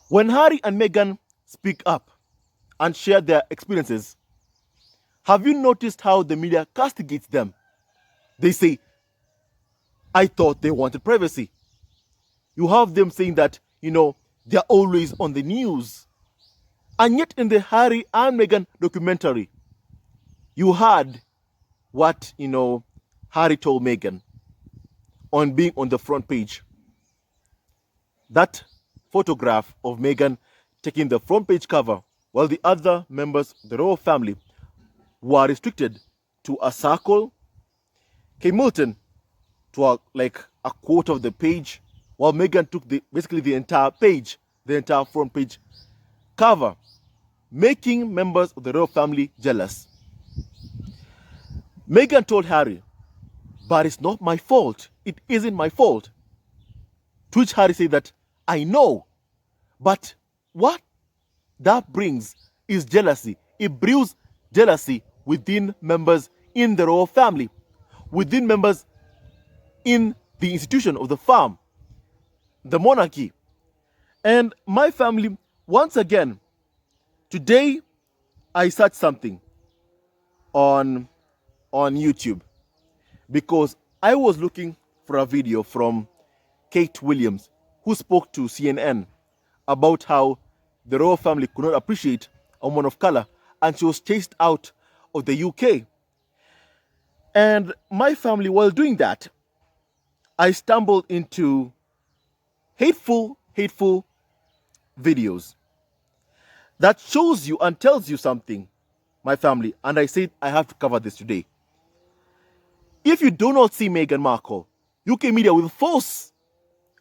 When Harry and Meghan speak up and share their experiences, have you noticed how the media castigates them? They say, I thought they wanted privacy. You have them saying that, they're always on the news. And yet, in the Harry and Meghan documentary, you heard what, Harry told Meghan on being on the front page. That photograph of Meghan taking the front page cover, while the other members of the royal family were restricted to a circle. Kate Middleton to a quarter of the page, while Meghan took basically the entire page, the entire front page cover, making members of the royal family jealous. Meghan told Harry, but it's not my fault. It isn't my fault. To which Harry said that, I know, but what that brings is jealousy. It brews jealousy within members in the royal family, within members in the institution of the farm, the monarchy. And my family, once again, today I searched something on YouTube because I was looking for a video from Kate Williams, who spoke to CNN about how the royal family could not appreciate a woman of color and she was chased out of the UK. And my family, while doing that, I stumbled into hateful videos that shows you and tells you something, my family. And I said, I have to cover this today. If you do not see Meghan Markle, UK media will force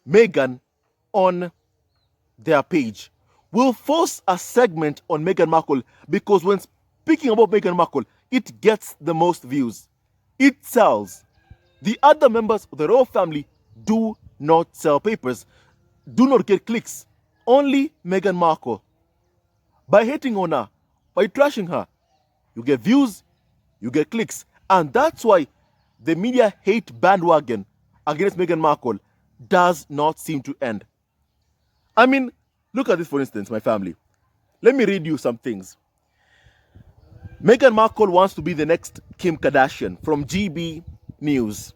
Meghan on their page, will force a segment on Meghan Markle, because when speaking about Meghan Markle, it gets the most views. It sells. The other members of the royal family do not sell papers, do not get clicks. Only Meghan Markle. By hating on her, by trashing her, you get views, you get clicks. And that's why the media hate bandwagon against Meghan Markle does not seem to end. I mean, look at this for instance, my family. Let me read you some things. Meghan Markle wants to be the next Kim Kardashian from GB News.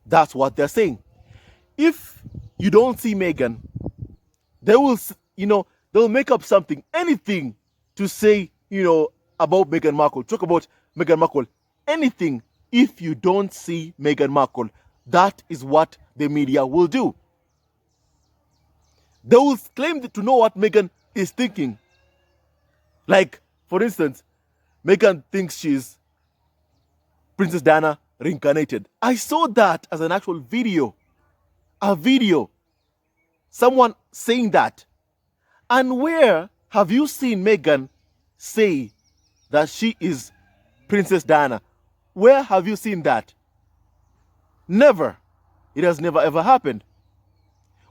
That's what they're saying. If you don't see Meghan, they will, they'll make up something, anything to say, about Meghan Markle, talk about Meghan Markle, anything. If you don't see Meghan Markle, that is what the media will do. They will claim to know what Meghan is thinking. Like, for instance, Meghan thinks she's Princess Diana reincarnated. I saw that as an actual video. A video. Someone saying that. And where have you seen Meghan say that she is Princess Diana? Where have you seen that? Never. It has never ever happened.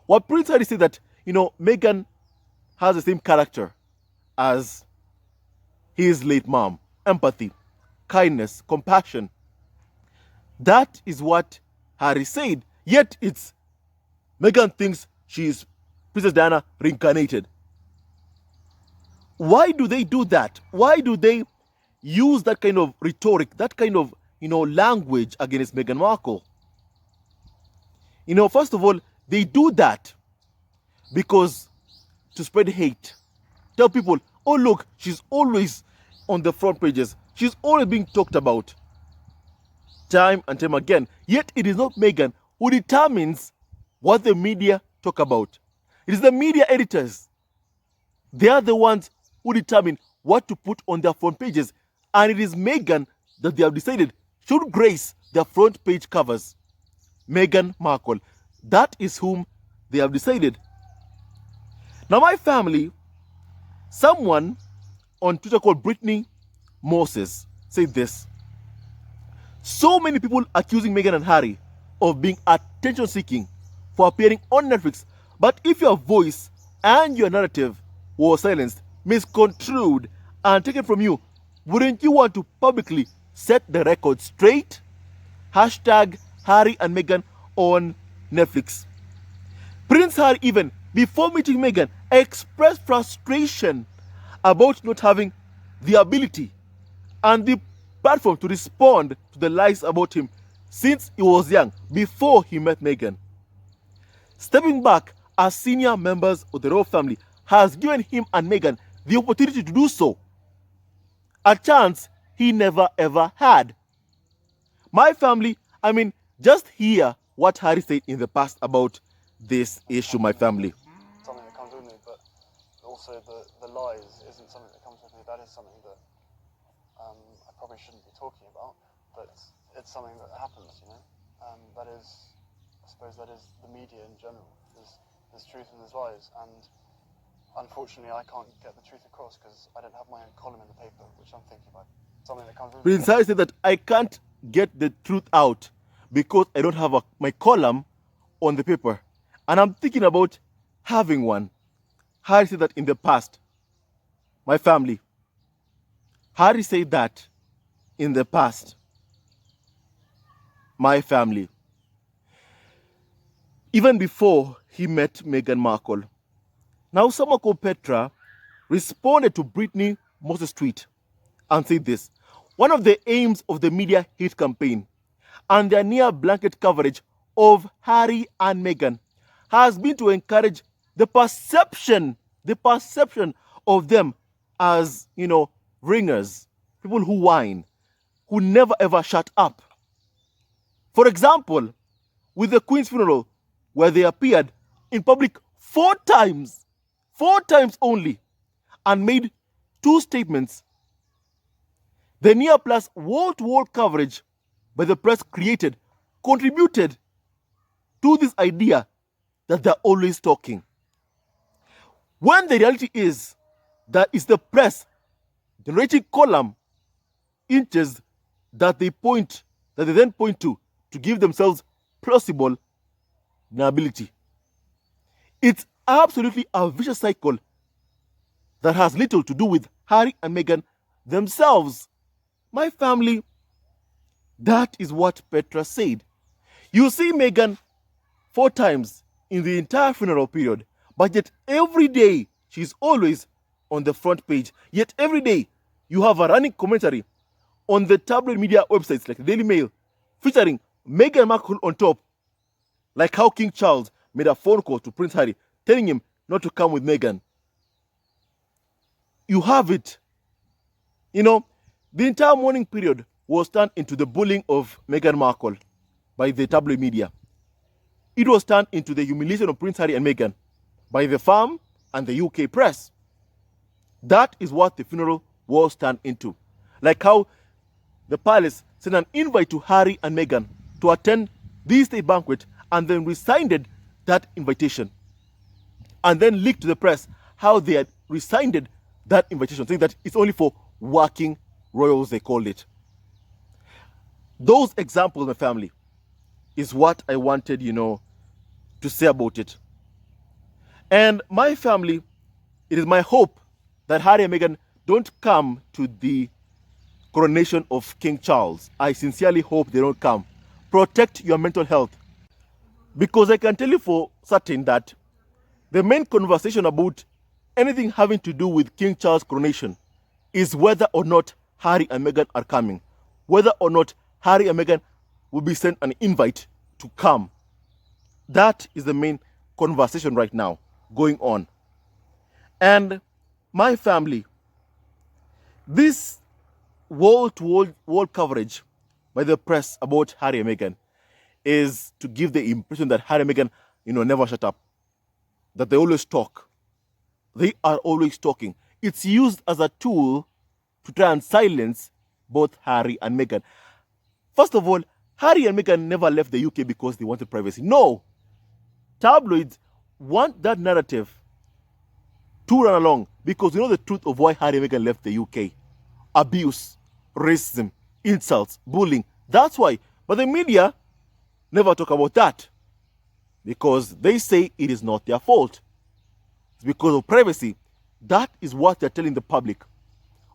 What Prince Harry said that, Meghan has the same character as his late mom. Empathy, kindness, compassion. That is what Harry said. Yet it's Meghan thinks she is Princess Diana reincarnated. Why do they do that? Why do they use that kind of rhetoric, that kind of, language against Meghan Markle? First of all, they do that because to spread hate. Tell people, oh look, she's always on the front pages. She's always being talked about time and time again. Yet it is not Meghan who determines what the media talk about. It is the media editors. They are the ones who determine what to put on their front pages. And it is Meghan that they have decided should grace their front page covers. Meghan Markle. That is whom they have decided. Now my family, someone on Twitter called Brittany Moses said this. So many people accusing Meghan and Harry of being attention seeking for appearing on Netflix. But if your voice and your narrative was silenced, misconstrued, and taken from you, wouldn't you want to publicly set the record straight? Hashtag Harry and Meghan on Netflix. Prince Harry even before meeting Meghan, expressed frustration about not having the ability and the platform to respond to the lies about him since he was young, before he met Meghan. Stepping back as senior members of the royal family has given him and Meghan the opportunity to do so, a chance he never ever had. My family, just hear what Harry said in the past about this issue, my family. Something that comes with me, but also the lies isn't something that comes with me. That is something that I probably shouldn't be talking about, but it's something that happens, you know. That is, I suppose, that is the media in general. There's truth and there's lies, and unfortunately, I can't get the truth across because I don't have my own column in the paper, which I'm thinking about. Something that comes with me. Prince Harry said that I can't get the truth out because I don't have my column on the paper, and I'm thinking about having one. Harry said that in the past. My family. Harry said that in the past. My family. Even before he met Meghan Markle. Now, someone called Petra responded to Brittany Moses' tweet and said this: one of the aims of the media hate campaign and their near blanket coverage of Harry and Meghan has been to encourage the perception of them as, ringers, people who whine, who never ever shut up. For example, with the Queen's funeral, where they appeared in public 4 times only, and made 2 statements. The near plus wall-to-wall coverage by the press contributed to this idea that they're always talking. When the reality is that it's the press generating column inches that they then point to give themselves plausible deniability. It's absolutely a vicious cycle that has little to do with Harry and Meghan themselves. My family, that is what Petra said. You see Meghan 4 times in the entire funeral period, but yet every day she's always on the front page. Yet every day you have a running commentary on the tabloid media websites like the Daily Mail featuring Meghan Markle on top, like how King Charles made a phone call to Prince Harry telling him not to come with Meghan. You have it. The entire mourning period was turned into the bullying of Meghan Markle by the tabloid media. It was turned into the humiliation of Prince Harry and Meghan by the Farm and the UK press. That is what the funeral was turned into. Like how the palace sent an invite to Harry and Meghan to attend the state banquet and then rescinded that invitation. And then leaked to the press how they had rescinded that invitation, saying that it's only for working royals, they called it. Those examples, my family, is what I wanted, to say about it. And my family, it is my hope that Harry and Meghan don't come to the coronation of King Charles. I sincerely hope they don't come. Protect your mental health. Because I can tell you for certain that the main conversation about anything having to do with King Charles' coronation is whether or not Harry and Meghan are coming. Whether or not Harry and Meghan will be sent an invite to come. That is the main conversation right now going on. And my family, this wall-to-wall coverage by the press about Harry and Meghan is to give the impression that Harry and Meghan, never shut up. That they always talk. They are always talking. It's used as a tool to try and silence both Harry and Meghan. First of all, Harry and Meghan never left the UK because they wanted privacy. No. Tabloids want that narrative to run along because the truth of why Harry and Meghan left the UK. Abuse, racism, insults, bullying. That's why. But the media never talk about that because they say it is not their fault. It's because of privacy. That is what they're telling the public.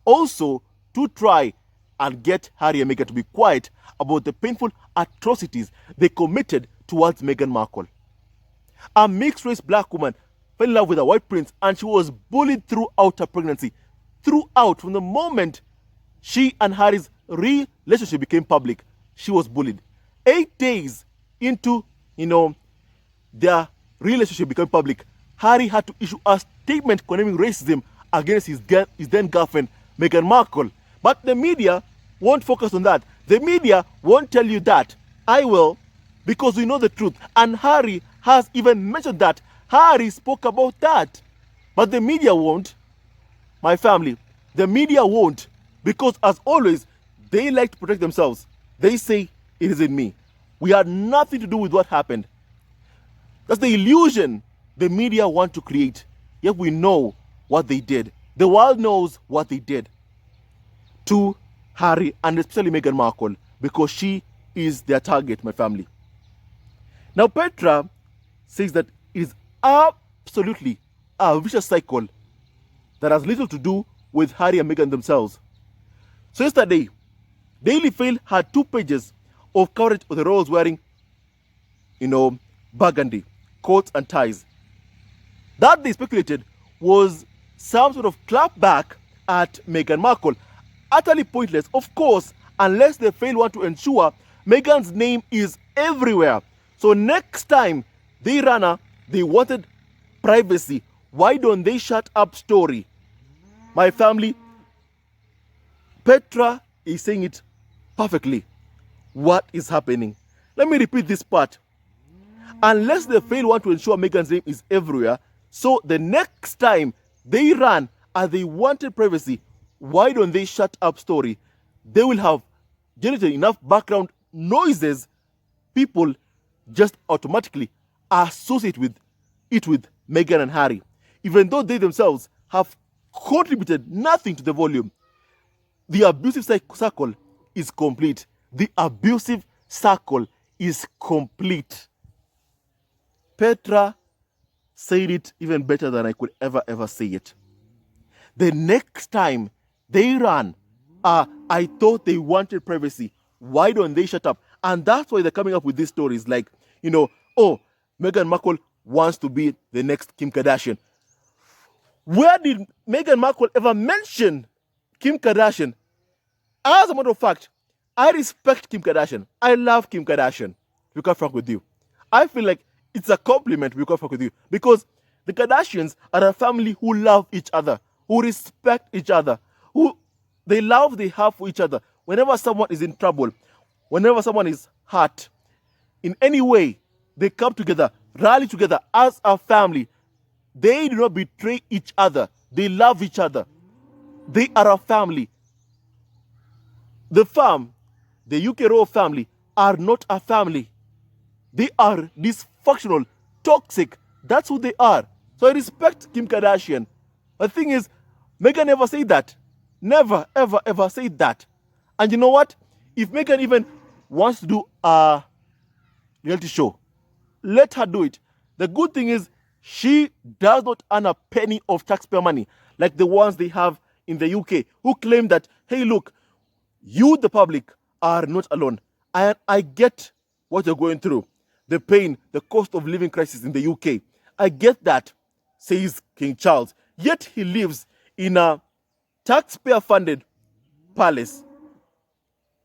Also, to try and get Harry and Meghan to be quiet about the painful atrocities they committed towards Meghan Markle. A mixed-race black woman fell in love with a white prince, and she was bullied throughout her pregnancy. Throughout, from the moment she and Harry's relationship became public, she was bullied. 8 days into, their relationship became public, Harry had to issue a statement condemning racism against his then girlfriend, Meghan Markle. But the media won't focus on that. The media won't tell you that. I will, because we know the truth. And Harry has even mentioned that. Harry spoke about that. But the media won't. My family, the media won't. Because as always, they like to protect themselves. They say, it isn't me. We had nothing to do with what happened. That's the illusion the media want to create. Yet we know what they did. The world knows what they did to Harry and especially Meghan Markle, because she is their target, my family. Now, Petra says that it is absolutely a vicious cycle that has little to do with Harry and Meghan themselves. So yesterday, Daily Mail had 2 pages of coverage of the royals wearing, burgundy, coats and ties. That they speculated was some sort of clapback at Meghan Markle. Utterly pointless, of course, unless the Mail want to ensure Meghan's name is everywhere. So next time they wanted privacy. Why don't they shut up story? My family, Petra is saying it perfectly. What is happening? Let me repeat this part. Unless the Mail want to ensure Meghan's name is everywhere, so the next time they run and they wanted privacy, why don't they shut up story? They will have generated enough background noises, people just automatically associate with Meghan and Harry, even though they themselves have contributed nothing to the volume. The abusive circle is complete. The abusive circle is complete. Petra said it even better than I could ever say it. The next time they run, I thought they wanted privacy. Why don't they shut up? And that's why they're coming up with these stories like, Meghan Markle wants to be the next Kim Kardashian. Where did Meghan Markle ever mention Kim Kardashian? As a matter of fact, I respect Kim Kardashian. I love Kim Kardashian, to be quite frank with you. I feel like it's a compliment, to be quite frank with you, because the Kardashians are a family who love each other, who respect each other, who they love they have for each other. Whenever someone is in trouble, whenever someone is hurt, in any way, they come together, rally together as a family. They do not betray each other. They love each other. They are a family. The UK royal family, are not a family. They are dysfunctional, toxic. That's who they are. So I respect Kim Kardashian. The thing is, Meghan never said that. Never, ever said that. And you know what? If Meghan even wants to do a reality show, let her do it. The good thing is, she does not earn a penny of taxpayer money like the ones they have in the UK, who claim that, hey, look, you, the public, are not alone. I get what you're going through. The pain, the cost of living crisis in the UK. I get that, says King Charles. Yet he lives in a taxpayer-funded palace.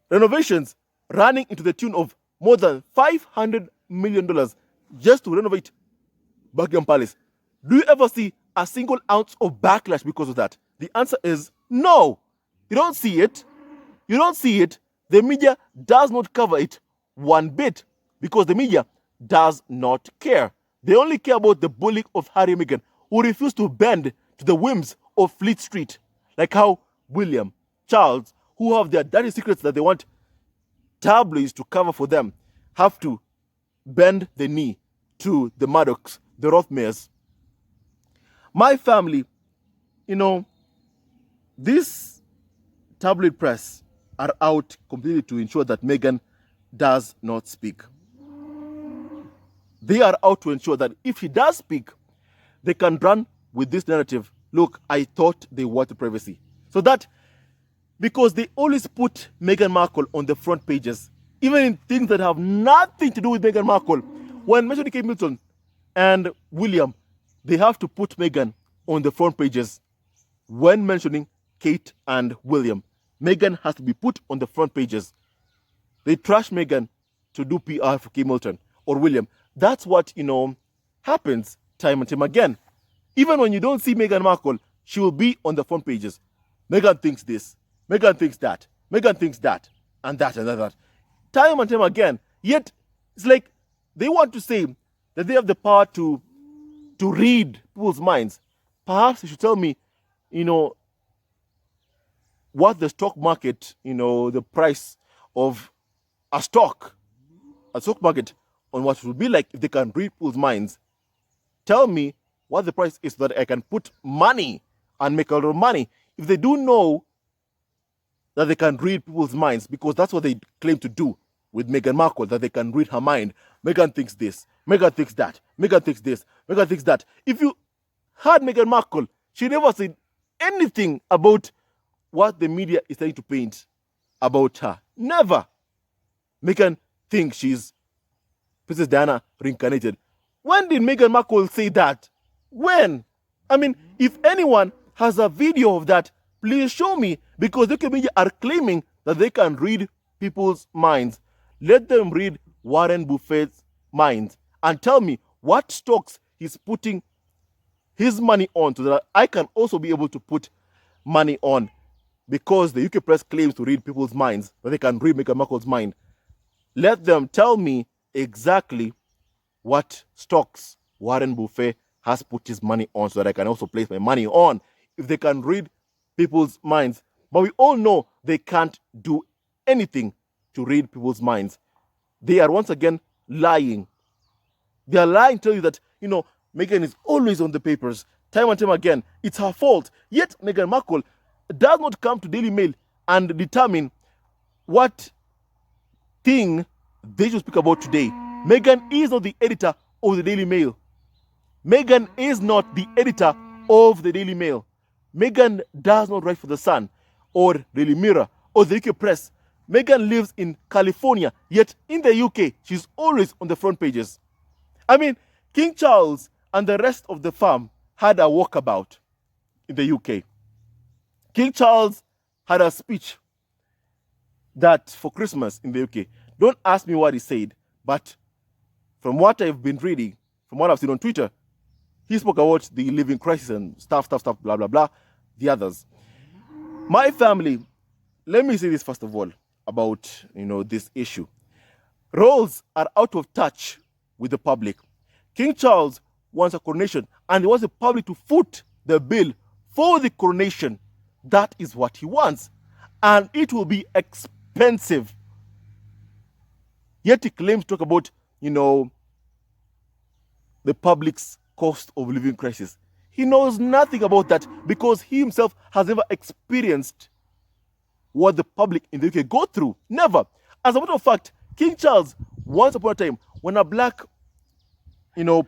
Renovations running into the tune of more than $500 million just to renovate Buckingham Palace. Do you ever see a single ounce of backlash because of that? The answer is no. You don't see it. You don't see it. The media does not cover it one bit because the media does not care. They only care about the bullying of Harry and Meghan, who refuse to bend to the whims of Fleet Street, like how William, Charles, who have their dirty secrets that they want tabloids to cover for them, have to bend the knee to the Murdochs, the Rothmers. My family, this tabloid press are out completely to ensure that Meghan does not speak. They are out to ensure that if she does speak, they can run with this narrative. Look, I thought they wanted privacy. So that, because they always put Meghan Markle on the front pages, even in things that have nothing to do with Meghan Markle. When Marjorie K. Milton and William they have to put Meghan on the front pages when mentioning Kate and William. Meghan has to be put on the front pages. They trash Meghan to do PR for Kate Middleton or William. That's what, happens time and time again. Even when you don't see Meghan Markle, she will be on the front pages. Meghan thinks this, Meghan thinks that, Meghan thinks that, and that, and that. Time and time again. Yet, it's like they want to say that they have the power to read people's minds. Perhaps they should tell me, what the stock market, the price of a stock market, on what it would be like if they can read people's minds. Tell me what the price is so that I can put money and make a lot of money. If they do know that they can read people's minds, because that's what they claim to do with Meghan Markle, that they can read her mind. Meghan thinks this, Meghan thinks that, Meghan thinks this, Meghan thinks that. If you heard Meghan Markle, she never said anything about what the media is trying to paint about her. Never. Meghan thinks she's Princess Diana reincarnated. When did Meghan Markle say that? When? I mean, if anyone has a video of that, please show me, because the media are claiming that they can read people's minds. Let them read Warren Buffett's mind and tell me what stocks he's putting his money on so that I can also be able to put money on, because the UK press claims to read people's minds, that they can read Meghan Markle's mind. Let them tell me exactly what stocks Warren Buffett has put his money on so that I can also place my money on, if they can read people's minds. But we all know they can't do anything to read people's minds. They are once again lying. They are lying to tell you that, Meghan is always on the papers, time and time again. It's her fault. Yet Meghan Markle does not come to Daily Mail and determine what thing they should speak about today. Meghan is not the editor of the Daily Mail. Meghan is not the editor of the Daily Mail. Meghan does not write for The Sun or Daily Mirror or the UK press. Meghan lives in California, yet in the UK, she's always on the front pages. I mean, King Charles and the rest of the farm had a walkabout in the UK. King Charles had a speech that for Christmas in the UK. Don't ask me what he said, but from what I've been reading, from what I've seen on Twitter, he spoke about the living crisis and stuff, blah, blah, blah, the others. My family, let me say this first of all about, this issue. Roles are out of touch with the public. King Charles wants a coronation, and he wants the public to foot the bill for the coronation. That is what he wants. And it will be expensive. Yet he claims to talk about, the public's cost of living crisis. He knows nothing about that, because he himself has never experienced what the public in the UK go through. Never. As a matter of fact, King Charles, once upon a time, when a black,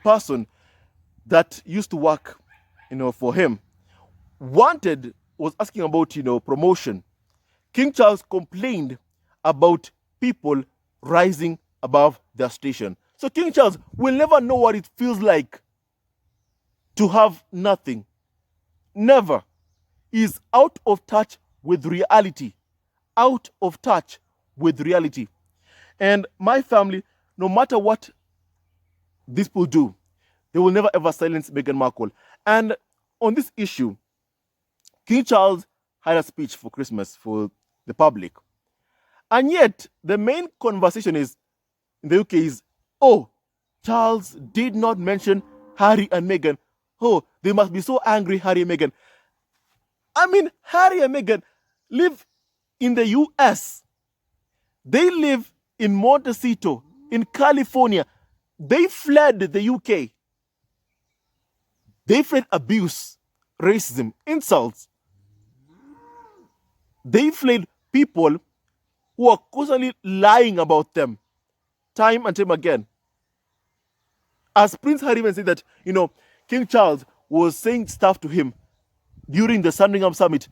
person that used to work, for him, was asking about, promotion, King Charles complained about people rising above their station. So King Charles will never know what it feels like to have nothing. Never. He's out of touch with reality. Out of touch with reality. And my family, no matter what these people do, they will never ever silence Meghan Markle. And on this issue, King Charles had a speech for Christmas for the public. And yet, the main conversation in the UK is, oh, Charles did not mention Harry and Meghan. Oh, they must be so angry, Harry and Meghan. I mean, Harry and Meghan live in the US. They live in Montecito, in California. They fled the UK. They fled abuse, racism, insults. They fled people who are constantly lying about them, time and time again. As Prince Harry even said that, King Charles was saying stuff to him during the Sandringham Summit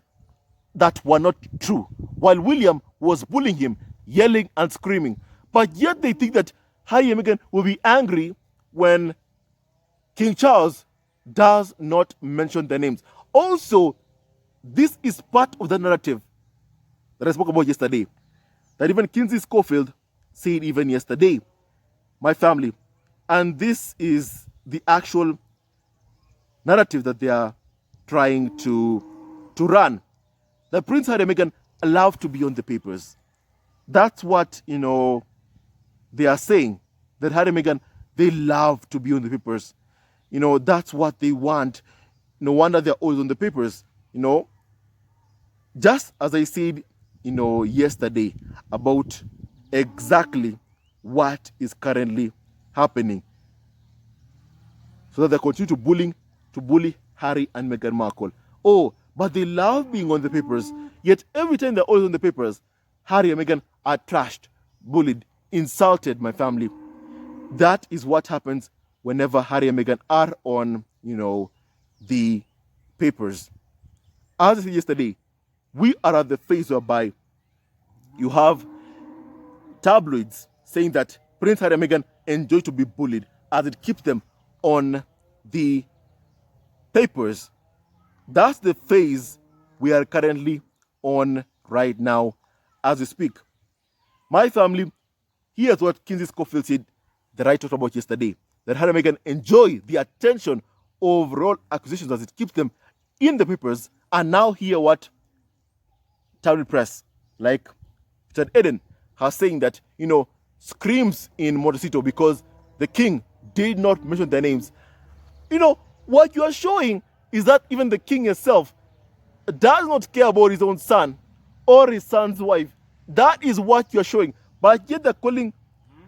that were not true, while William was bullying him, yelling and screaming. But yet they think that Harry and Meghan will be angry when King Charles does not mention their names. Also, this is part of the narrative that I spoke about yesterday, that even Kinsey Schofield said even yesterday, my family. And this is the actual narrative that they are trying to run. That Prince Harry and Meghan love to be on the papers. That's what, they are saying. That Harry and Meghan, they love to be on the papers. That's what they want. No wonder they're always on the papers. Just as I said, yesterday about exactly what is currently happening. So that they continue to bully Harry and Meghan Markle. Oh, but they love being on the papers. Yet every time they're always on the papers, Harry and Meghan are trashed, bullied, insulted, my family. That is what happens whenever Harry and Meghan are on, the papers. As I said yesterday, we are at the phase whereby you have tabloids saying that Prince Harry and Meghan enjoy to be bullied as it keeps them on the papers. That's the phase we are currently on right now as we speak. My family, here's what Kinsey Schofield said that I talked about yesterday, that Harry and Meghan enjoy the attention of royal accusations as it keeps them in the papers, and now hear what Tabloid press, like Richard Eden, has saying that, screams in Montecito because the king did not mention their names. What you are showing is that even the king himself does not care about his own son or his son's wife. That is what you're showing. But yet they're calling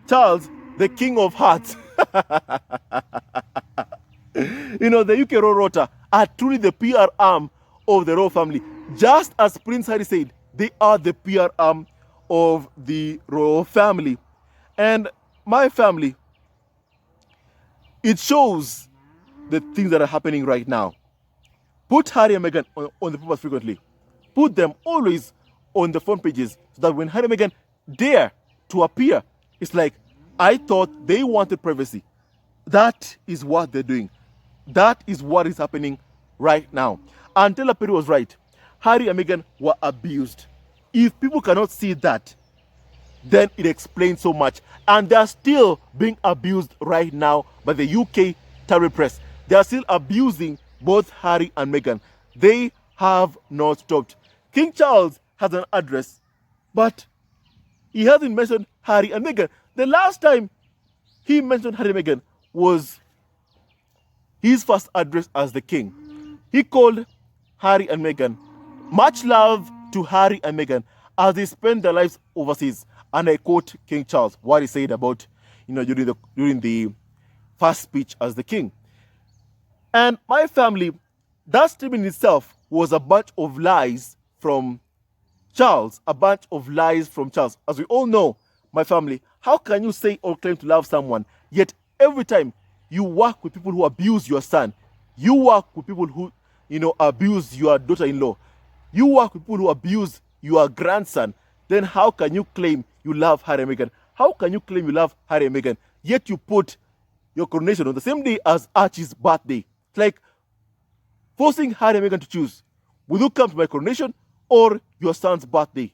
Charles the king of hearts. The UK Royal Rota are truly the PR arm of the royal family. Just as Prince Harry said, they are the PR arm of the royal family. And my family, it shows the things that are happening right now. Put Harry and Meghan on the papers frequently. Put them always on the front pages so that when Harry and Meghan dare to appear, it's like, I thought they wanted privacy. That is what they're doing. That is what is happening right now. And Taylor Perry was right. Harry and Meghan were abused. If people cannot see that, then it explains so much. And they are still being abused right now by the UK Tabloid press. They are still abusing both Harry and Meghan. They have not stopped. King Charles has an address, but he hasn't mentioned Harry and Meghan. The last time he mentioned Harry and Meghan was his first address as the king. He called Harry and Meghan, much love to Harry and Meghan as they spend their lives overseas. And I quote King Charles, what he said about, during the first speech as the king. And my family, that statement itself was a bunch of lies from Charles, a bunch of lies from Charles. As we all know, my family, how can you say or claim to love someone, yet every time you work with people who abuse your son, you work with people who, abuse your daughter-in-law, you work with people who abuse your grandson, then how can you claim you love Harry and Meghan? How can you claim you love Harry and Meghan, yet you put your coronation on the same day as Archie's birthday? It's like forcing Harry and Meghan to choose. Will you come to my coronation or your son's birthday?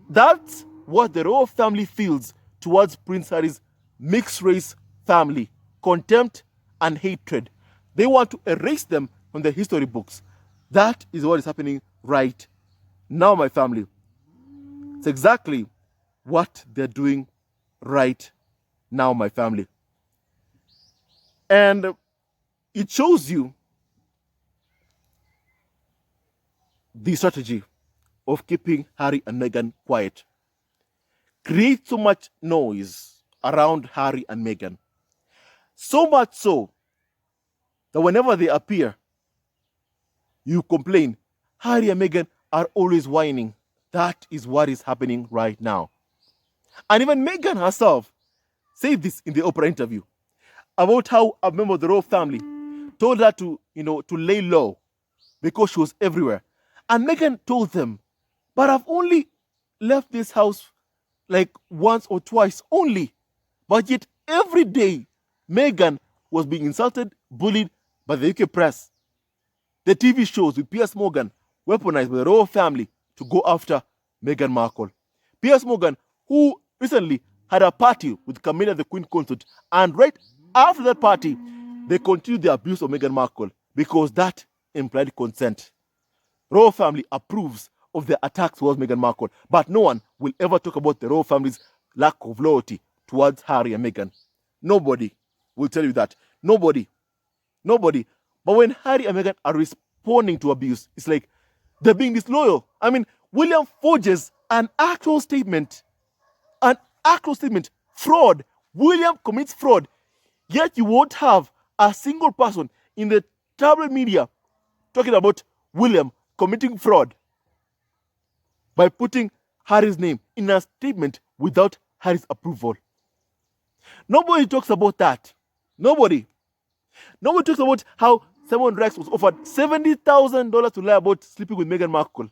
That's what the royal family feels towards Prince Harry's mixed race family. Contempt and hatred. They want to erase them from the history books. That is what is happening right now, my family. It's exactly what they're doing right now, my family. And it shows you the strategy of keeping Harry and Meghan quiet. Create so much noise around Harry and Meghan. So much so that whenever they appear, you complain, Harry and Meghan are always whining. That is what is happening right now. And even Meghan herself said this in the Oprah interview about how a member of the royal family told her to lay low because she was everywhere. And Meghan told them, but I've only left this house like once or twice only. But yet every day, Meghan was being insulted, bullied But the UK press, the TV shows with Piers Morgan weaponized by the royal family to go after Meghan Markle. Piers Morgan, who recently had a party with Camilla, the Queen Consort, and right after that party, they continued the abuse of Meghan Markle because that implied consent. Royal family approves of the attacks towards Meghan Markle, but no one will ever talk about the royal family's lack of loyalty towards Harry and Meghan. Nobody will tell you that. Nobody. Nobody. But when Harry and Meghan are responding to abuse, it's like they're being disloyal. I mean, William forges an actual statement. An actual statement. Fraud. William commits fraud. Yet you won't have a single person in the tabloid media talking about William committing fraud by putting Harry's name in a statement without Harry's approval. Nobody talks about that. Nobody. Nobody talks about how Simon Rex was offered $70,000 to lie about sleeping with Meghan Markle.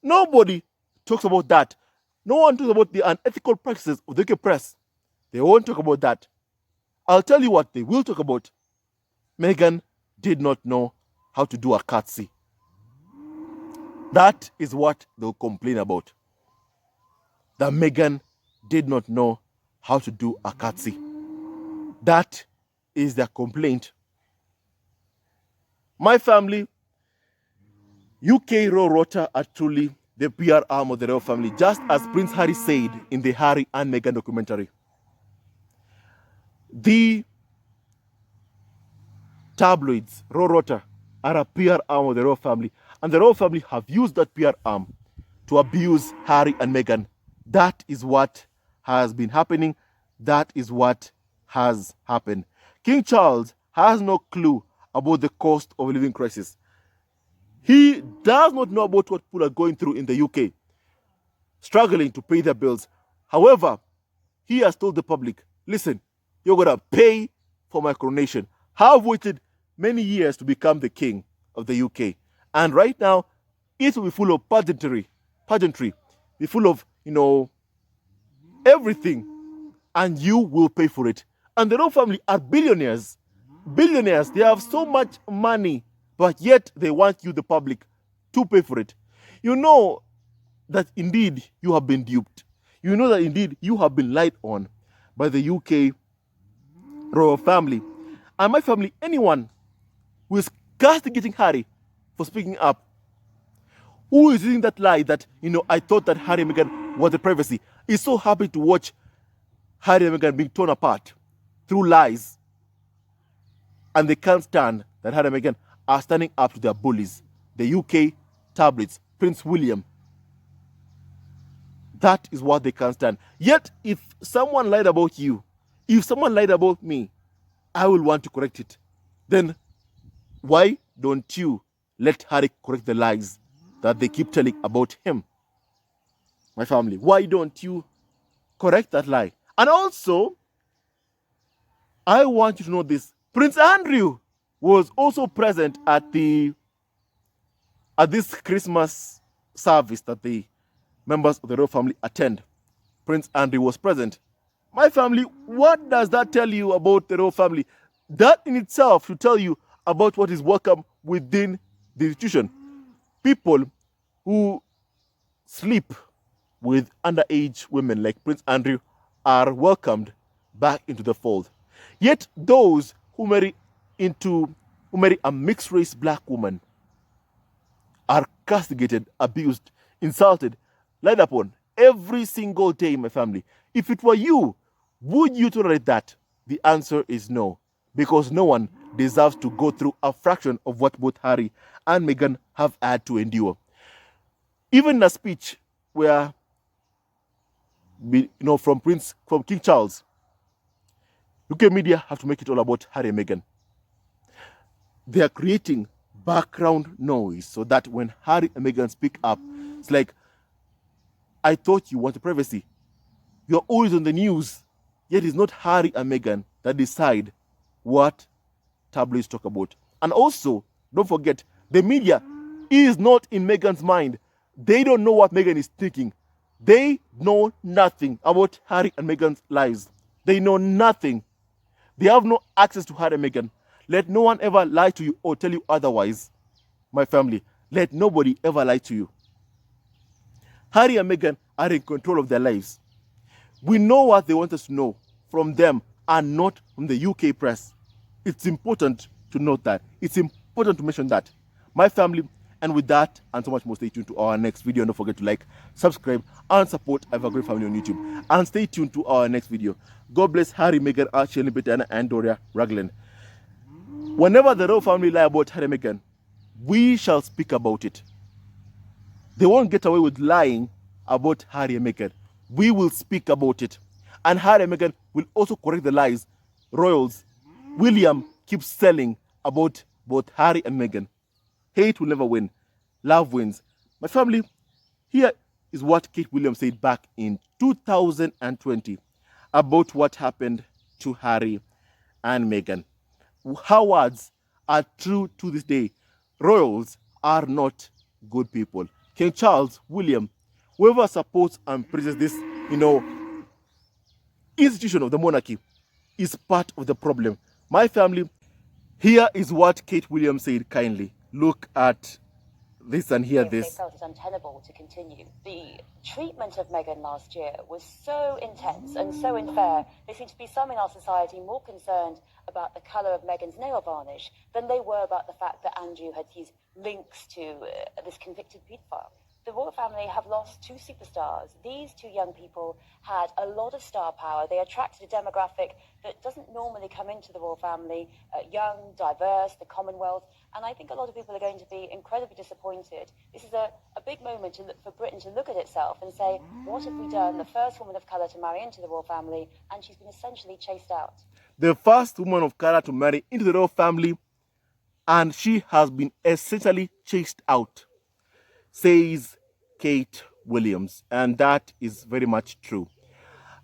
Nobody talks about that. No one talks about the unethical practices of the UK press. They won't talk about that. I'll tell you what they will talk about. Meghan did not know how to do a curtsy. That is what they'll complain about. That Meghan did not know how to do a curtsy. That is their complaint. My family, UK Royal Rota are truly the PR arm of the royal family, just as Prince Harry said in the Harry and Meghan documentary. The tabloids, Royal Rota, are a PR arm of the royal family, and the royal family have used that PR arm to abuse Harry and Meghan. That is what has been happening. That is what has happened. King Charles has no clue about the cost of a living crisis. He does not know about what people are going through in the UK, struggling to pay their bills. However, he has told the public, listen, you're going to pay for my coronation. I've waited many years to become the king of the UK. And right now, it will be full of pageantry, be full of, everything. And you will pay for it. And the royal family are billionaires. Billionaires, they have so much money, but yet they want you, the public, to pay for it. You know that indeed you have been duped. You know that indeed you have been lied on by the UK royal family. And my family, anyone who is castigating Harry for speaking up, who is using that lie that, I thought that Harry and Meghan was the privacy, is so happy to watch Harry and Meghan being torn apart through lies. And they can't stand that Harry and Meghan are standing up to their bullies, the UK tabloids, Prince William. That is what they can't stand. Yet, if someone lied about you, if someone lied about me, I will want to correct it. Then, why don't you let Harry correct the lies that they keep telling about him? My family, why don't you correct that lie? And also, I want you to know this. Prince Andrew was also present at this Christmas service that the members of the royal family attend. Prince Andrew was present. My family, what does that tell you about the royal family? That in itself should tell you about what is welcome within the institution. People who sleep with underage women like Prince Andrew are welcomed back into the fold. Yet those who marry a mixed race black woman are castigated, abused, insulted, lied upon every single day in my family. If it were you, would you tolerate that? The answer is no, because no one deserves to go through a fraction of what both Harry and Meghan have had to endure. Even in a speech where, from King Charles, UK media have to make it all about Harry and Meghan. They are creating background noise so that when Harry and Meghan speak up, it's like, I thought you wanted privacy. You're always on the news. Yet it's not Harry and Meghan that decide what tabloids talk about. And also, don't forget, the media is not in Meghan's mind. They don't know what Meghan is thinking. They know nothing about Harry and Meghan's lives. They know nothing. They have no access to Harry and Meghan. Let no one ever lie to you or tell you otherwise. My family, let nobody ever lie to you. Harry and Meghan are in control of their lives. We know what they want us to know from them and not from the UK press. It's important to note that. It's important to mention that. My family, and with that and so much more, stay tuned to our next video. And don't forget to like, subscribe, and support Evergreen Family on YouTube. And stay tuned to our next video. God bless Harry, Meghan, Archie, Britannia, and Doria Ragland. Whenever the royal family lie about Harry and Meghan, we shall speak about it. They won't get away with lying about Harry and Meghan. We will speak about it. And Harry and Meghan will also correct the lies royals William keeps selling about both Harry and Meghan. Hate will never win. Love wins. My family, here is what Kate Williams said back in 2020 about what happened to Harry and Meghan. Her words are true to this day. Royals are not good people. King Charles, William, whoever supports and praises this, institution of the monarchy is part of the problem. My family, here is what Kate Williams said kindly. Look at this and hear this. They felt it untenable to continue. The treatment of Meghan last year was so intense and so unfair. There seemed to be some in our society more concerned about the colour of Meghan's nail varnish than they were about the fact that Andrew had these links to this convicted paedophile. The royal family have lost two superstars. These two young people had a lot of star power. They attracted a demographic that doesn't normally come into the royal family, young, diverse, the Commonwealth. And I think a lot of people are going to be incredibly disappointed. This is a big moment for Britain to look at itself and say, what have we done? The first woman of colour to marry into the royal family, and she's been essentially chased out. The first woman of colour to marry into the royal family, and she has been essentially chased out, says Kate Williams, and that is very much true.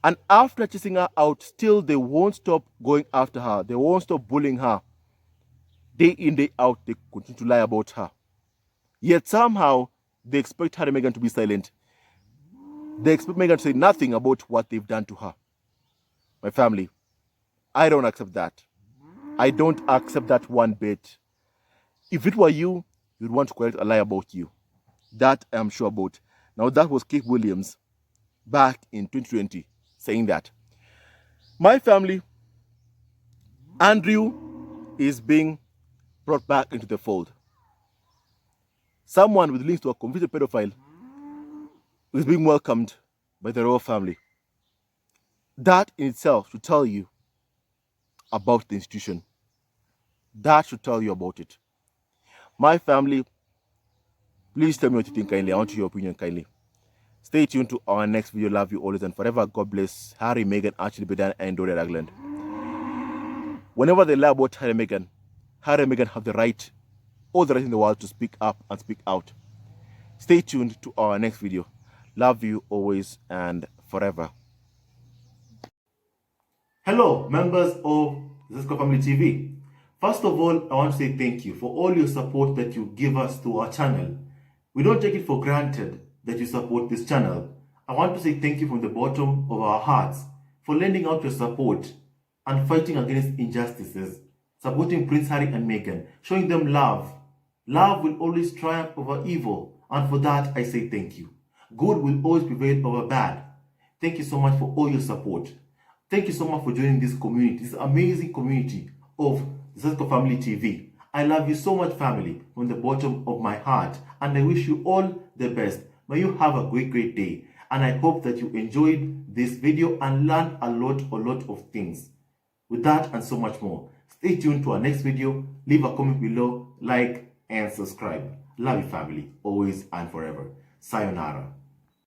And after chasing her out, still they won't stop going after her. They won't stop bullying her. Day in, day out, they continue to lie about her. Yet somehow, they expect Harry and Meghan to be silent. They expect Meghan to say nothing about what they've done to her. My family, I don't accept that. I don't accept that one bit. If it were you, you'd want to correct a lie about you. That I am sure about. Now, that was Kate Williams back in 2020 saying that. My family, Andrew is being brought back into the fold. Someone with links to a convicted pedophile is being welcomed by the royal family. That in itself should tell you about the institution. That should tell you about it. My family, please tell me what you think kindly. I want your opinion kindly. Stay tuned to our next video. Love you always and forever. God bless Harry, Meghan, Archie, Britannia, and Doria Ragland. Whenever they lie about Harry and Meghan have the right, all the right in the world to speak up and speak out. Stay tuned to our next video. Love you always and forever. Hello, members of Zesco Family TV. First of all, I want to say thank you for all your support that you give us to our channel. We don't take it for granted that you support this channel. I want to say thank you from the bottom of our hearts for lending out your support and fighting against injustices, supporting Prince Harry and Meghan, showing them love. Love will always triumph over evil, and for that I say thank you. Good will always prevail over bad. Thank you so much for all your support. Thank you so much for joining this community, this amazing community of Zesco Family TV. I love you so much, family, from the bottom of my heart, and I wish you all the best. May you have a great day, and I hope that you enjoyed this video and learned a lot of things. With that and so much more, stay tuned to our next video. Leave a comment below, like, and subscribe. Love you, family, always and forever. Sayonara.